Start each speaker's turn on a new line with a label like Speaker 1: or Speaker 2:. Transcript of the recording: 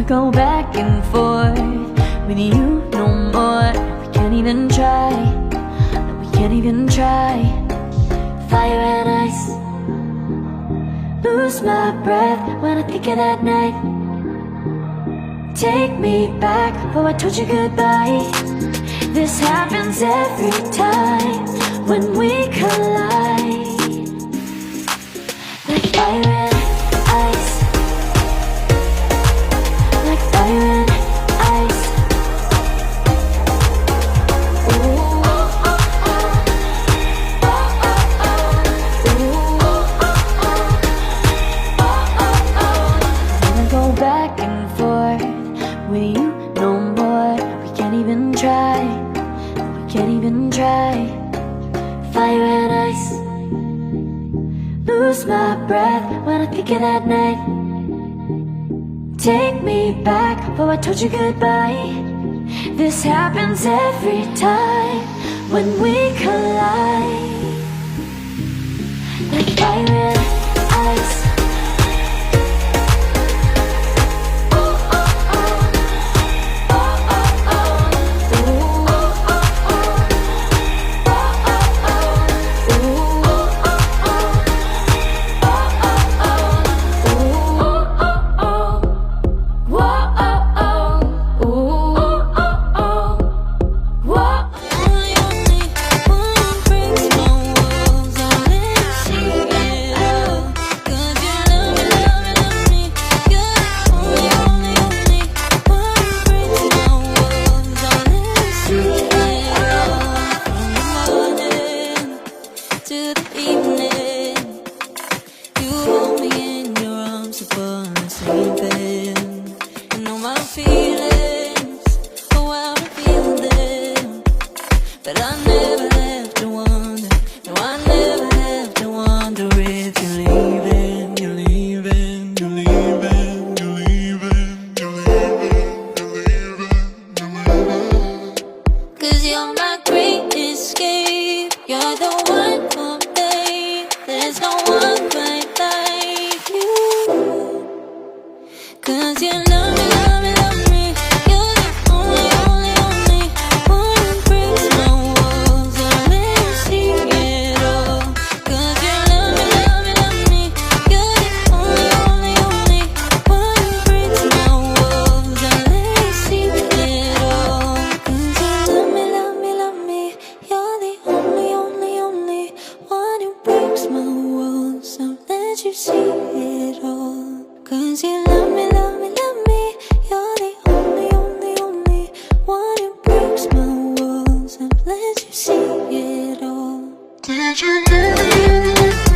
Speaker 1: go back and forth with you no more. We can't even try, no, we can't even try. Fire and ice, lose my breath when I think of that night. Take me back, oh I told you goodbye. This happens every time when we collide. Like fire and ice, like fire and ice. Ooh. Wanna go back and forth with you no more. We can't even try, we can't even try. Fire and ice, lose my breath when I think of that night. Take me back, oh I told you goodbye. This happens every time when we collide. Like fire and ice.
Speaker 2: But I never have to wonder, no I never have to wonder if you're leaving, you're leaving, you're leaving, you're leaving, you're leaving, you're leaving, you're leaving. 'Cause you're my great escape, you're the one for me, there's no one quite like you. 'Cause you love me, love me, love me, you're the only, only, only one who breaks my walls and let me see it all. 'Cause you love me, love me, love me, you're the only, only, only one who breaks my walls and let me see it all. 'Cause you love me, love me, love me, you're the only, only, only one who breaks my walls and let you see it all. 'Cause you love me, love me, love me, you're the only, only, only one who breaks my walls and lets you see it all. Did you love me?